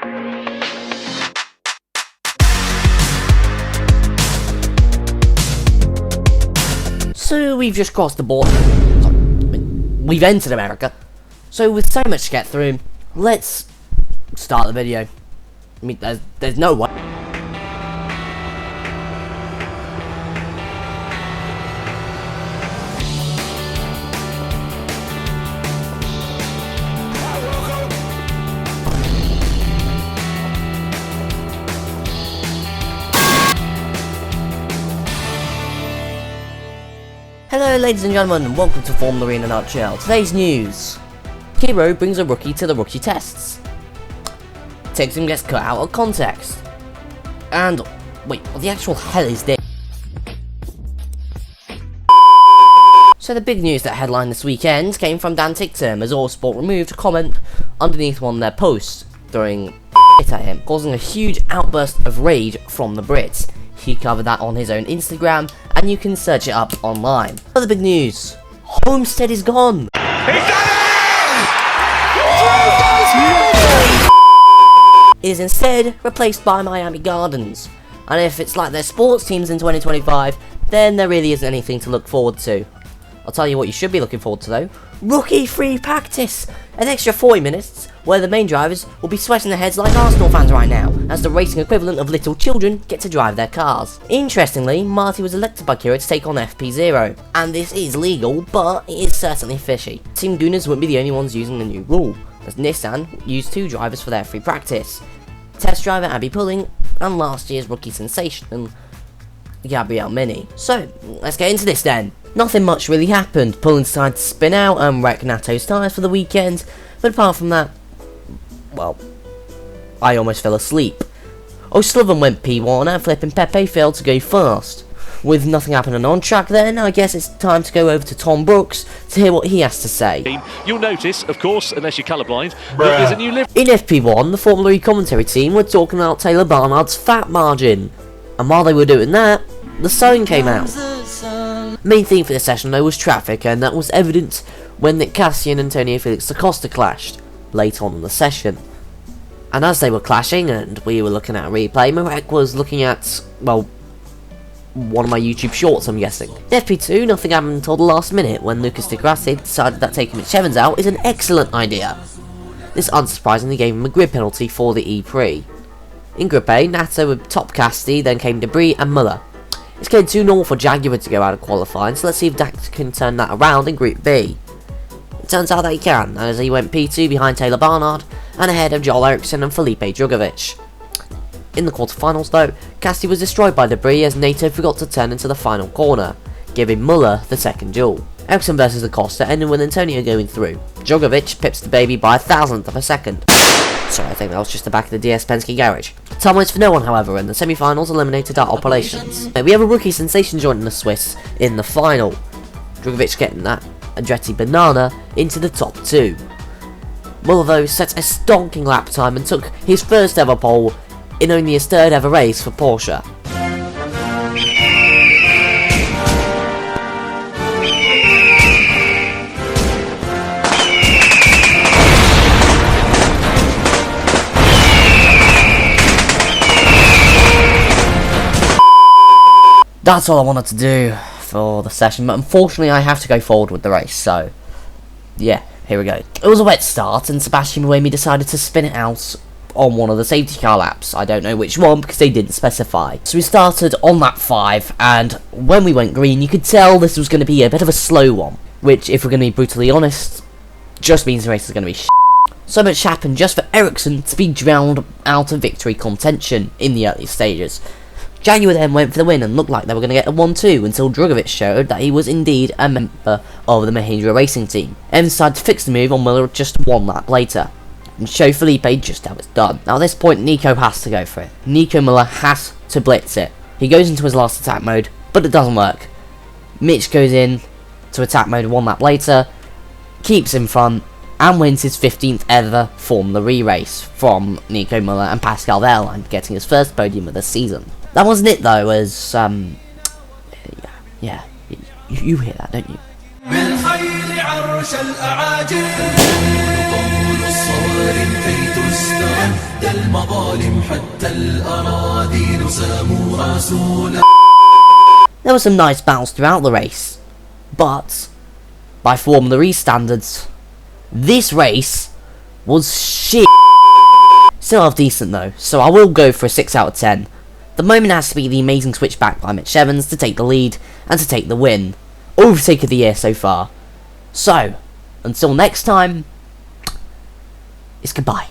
So we've just crossed the border. Sorry, we've entered America. So with so much to get through, let's start the video. I mean, there's no way. Hello ladies and gentlemen, and welcome to Formula E in a nutshell. Today's news. Hero brings a rookie to the rookie tests. Texan gets cut out of context. And, wait, what the actual hell is this? So the big news that headlined this weekend came from Dan Ticktum, as Autosport removed a comment underneath one of their posts, throwing it at him, causing a huge outburst of rage from the Brits. He covered that on his own Instagram, and you can search it up online. Other big news. Homestead is gone! It is instead replaced by Miami Gardens. And if it's like their sports teams in 2025, then there really isn't anything to look forward to. I'll tell you what you should be looking forward to though. Rookie free practice! An extra 40 minutes where the main drivers will be sweating their heads like Arsenal fans right now, as the racing equivalent of little children get to drive their cars. Interestingly, Marty was elected by Kira to take on FP0, and this is legal, but it is certainly fishy. Team Gooners wouldn't be the only ones using the new rule, as Nissan used 2 drivers for their free practice. Test driver Abby Pulling, and last year's rookie sensation, Gabrielle Mini. So, let's get into this then. Nothing much really happened. Pulling decided to spin out and wreck Nato's tyres for the weekend, but apart from that, well, I almost fell asleep. O'Sullivan went P1 and Flippin' Pepe failed to go fast. With nothing happening on track then, I guess it's time to go over to Tom Brooks to hear what he has to say. You'll notice, of course, unless you're colourblind, that there's a new lift. In FP1, the Formula E commentary team were talking about Taylor Barnard's fat margin. And while they were doing that, the sun came out. Main theme for this session though was traffic, and that was evident when Nick Cassidy and Antonio Felix Acosta clashed late on in the session. And as they were clashing and we were looking at a replay, Marek was looking at, well, one of my YouTube shorts, I'm guessing. In FP2, nothing happened until the last minute when Lucas Di Grassi decided that taking Mitch Evans out is an excellent idea. This unsurprisingly gave him a grid penalty for the E Prix. In Group A, Nato with top Cassidy, then came Debris and Muller. It's getting too normal for Jaguar to go out of qualifying, so let's see if Dax can turn that around in Group B. It turns out that he can, as he went P2 behind Taylor Barnard and ahead of Joel Eriksson and Felipe Drugovich. In the quarterfinals though, Cassidy was destroyed by Debris as Nato forgot to turn into the final corner, giving Muller the second duel. Eriksson versus Acosta ended with Antonio going through. Drugovich pips the baby by 1,000th of a second. Sorry, I think that was just the back of the DS Penske garage. Time waits for no one, however, and the semi-finals eliminated our operations. We have a rookie sensation joining the Swiss in the final. Drugovich getting that Andretti Banana into the top 2. Muller though set a stonking lap time and took his first ever pole in only his 3rd ever race for Porsche. That's all I wanted to do for the session, but unfortunately I have to go forward with the race, so yeah, here we go. It was a wet start, and Sebastian Buemi decided to spin it out on one of the safety car laps. I don't know which one, because they didn't specify. So we started on lap 5, and when we went green, you could tell this was going to be a bit of a slow one, which, if we're going to be brutally honest, just means the race is going to be So much happened just for Eriksson to be drowned out of victory contention in the early stages. Jaguar then went for the win and looked like they were going to get a 1-2 until Drugovich showed that he was indeed a member of the Mahindra racing team. Evans decided to fix the move on Muller just 1 lap later and show Felipe just how it's done. Now at this point Nico has to go for it. Nico Muller has to blitz it. He goes into his last attack mode, but it doesn't work. Mitch goes in to attack mode 1 lap later, keeps in front, and wins his 15th ever Formula E race from Nico Muller and Pascal Wehrlein, getting his first podium of the season. That wasn't it though, as, yeah, you hear that, don't you? There were some nice battles throughout the race, but by Formula E standards, this race was shit. Still half decent though, so I will go for a 6 out of 10. The moment has to be the amazing switchback by Mitch Evans to take the lead and to take the win. Overtake of the year so far. So, until next time, it's goodbye.